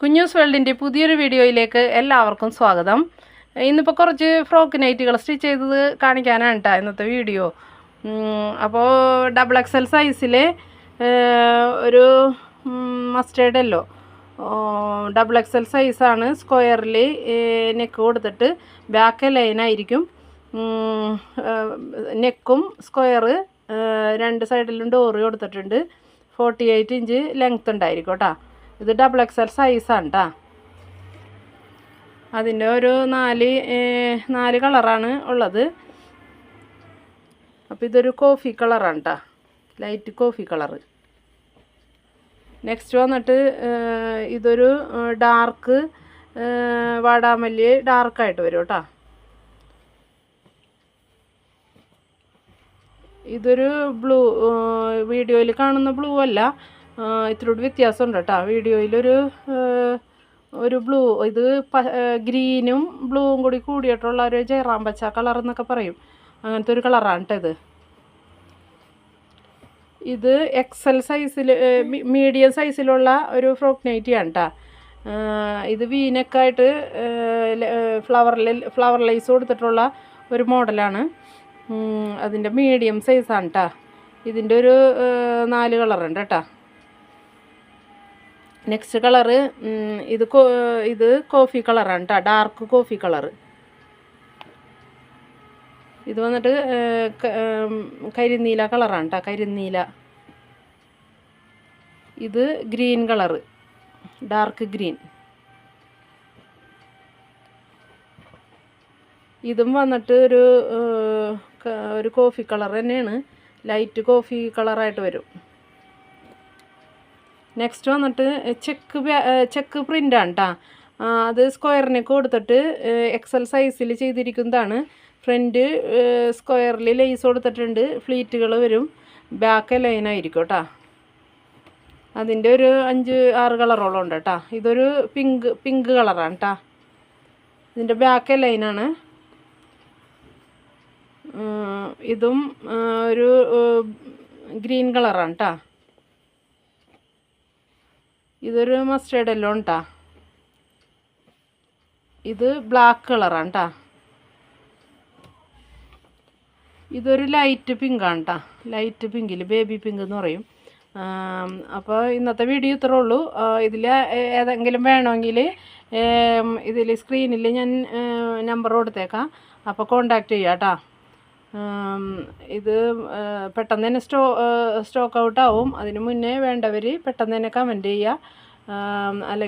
കുഞ്ഞൂസ് വേൾഡിൻ്റെ പുതിയൊരു വീഡിയോയിലേക്ക് എല്ലാവർക്കും സ്വാഗതം. ഇന്നിപ്പോൾ കുറച്ച് ഫ്രോക്ക് നൈറ്റുകൾ സ്റ്റിച്ച് ചെയ്തത് കാണിക്കാനാണ് കേട്ടോ ഇന്നത്തെ വീഡിയോ. അപ്പോൾ XXL സൈസിൽ ഒരു മസ്റ്റേർഡ് യെല്ലോ XXL സൈസാണ്. സ്ക്വയറിൽ നെക്ക് കൊടുത്തിട്ട് ബാക്ക് ലൈനായിരിക്കും. നെക്കും സ്ക്വയർ രണ്ട് സൈഡിലും ഡോറ് കൊടുത്തിട്ടുണ്ട്. 48 ഇഞ്ച് ലെങ്ത്ത് ഉണ്ടായിരിക്കും കേട്ടോ. ഇത് XXL സൈസാണ് കേട്ടോ. അതിൻ്റെ ഒരു നാല് കളറാണ് ഉള്ളത്. അപ്പോൾ ഇതൊരു കോഫി കളറാണ് കേട്ടോ, ലൈറ്റ് കോഫി കളറ്. നെക്സ്റ്റ് വന്നിട്ട് ഇതൊരു ഡാർക്ക് വാടാമല്ലി ഡാർക്കായിട്ട് വരും കേട്ടോ. ഇതൊരു ബ്ലൂ, വീഡിയോയിൽ കാണുന്ന ബ്ലൂ അല്ല, ഇത്തിരി വ്യത്യാസമുണ്ട് കേട്ടോ. വീഡിയോയിലൊരു ബ്ലൂ, ഇത് ഗ്രീനും ബ്ലൂവും കൂടി കൂടിയിട്ടുള്ള ഒരു ജയറാം പച്ച കളർ എന്നൊക്കെ പറയും, അങ്ങനത്തെ ഒരു കളറാണ് കേട്ടോ ഇത്. ഇത് XL സൈസിൽ, മീഡിയം സൈസിലുള്ള ഒരു ഫ്രോക്ക് നൈറ്റിയാണ് കേട്ടോ. ഇത് വീനക്കായിട്ട് ഫ്ലവർ ലൈസ് കൊടുത്തിട്ടുള്ള ഒരു മോഡലാണ്. അതിൻ്റെ മീഡിയം സൈസാണ് കേട്ടോ. ഇതിൻ്റെ ഒരു 4 കളറുണ്ട് കേട്ടോ. നെക്സ്റ്റ് കളറ് ഇത് കോഫി കളറാണ് കേട്ടോ, ഡാർക്ക് കോഫി കളറ്. ഇത് വന്നിട്ട് കരിനീല കളറാണ് കേട്ടോ, കരിനീല. ഇത് ഗ്രീൻ കളറ്, ഡാർക്ക് ഗ്രീൻ. ഇതും വന്നിട്ട് ഒരു കോഫി കളർ തന്നെയാണ്, ലൈറ്റ് കോഫി കളറായിട്ട് വരും. നെക്സ്റ്റ് വന്നിട്ട് ചെക്ക് പ്രിൻ്റാണ് കേട്ടോ. അത് സ്ക്വയറിനൊക്കെ കൊടുത്തിട്ട് XL സൈസിൽ ചെയ്തിരിക്കുന്നതാണ്. ഫ്രണ്ട് സ്ക്വയറിൽ ലേസ് കൊടുത്തിട്ടുണ്ട്, ഫ്ലീറ്റുകൾ വരും, ബാക്ക് ലൈനായിരിക്കും കേട്ടോ. അതിൻ്റെ ഒരു 5-6 കളറോളം ഉണ്ട് കേട്ടോ. ഇതൊരു പിങ്ക് കളറാണ് കേട്ടോ. ഇതിൻ്റെ ബാക്ക് ലൈനാണ്. ഇതും ഒരു ഗ്രീൻ കളറാണ് കേട്ടോ. ഇതൊരു മസ്റ്റേർഡ് യെല്ലോ കേട്ടോ. ഇത് ബ്ലാക്ക് കളറാണ് കേട്ടോ. ഇതൊരു ലൈറ്റ് പിങ്കാണ് കേട്ടോ, ലൈറ്റ് പിങ്കിൽ, ബേബി പിങ്ക് എന്ന് പറയും. അപ്പോൾ ഇന്നത്തെ വീഡിയോ ഇത്രേ ഉള്ളൂ. ഇതിൽ ഏതെങ്കിലും വേണമെങ്കിൽ ഇതിൽ സ്ക്രീനിൽ ഞാൻ നമ്പർ കൊടുത്തേക്കാം, അപ്പോൾ കോണ്ടാക്ട് ചെയ്യാം കേട്ടോ. ഇത് പെട്ടെന്ന് തന്നെ സ്റ്റോക്ക് ഔട്ട് ആവും. അതിന് മുന്നേ വേണ്ടവർ പെട്ടെന്ന് തന്നെ കമൻറ്റ് ചെയ്യുക. അല്ലെങ്കിൽ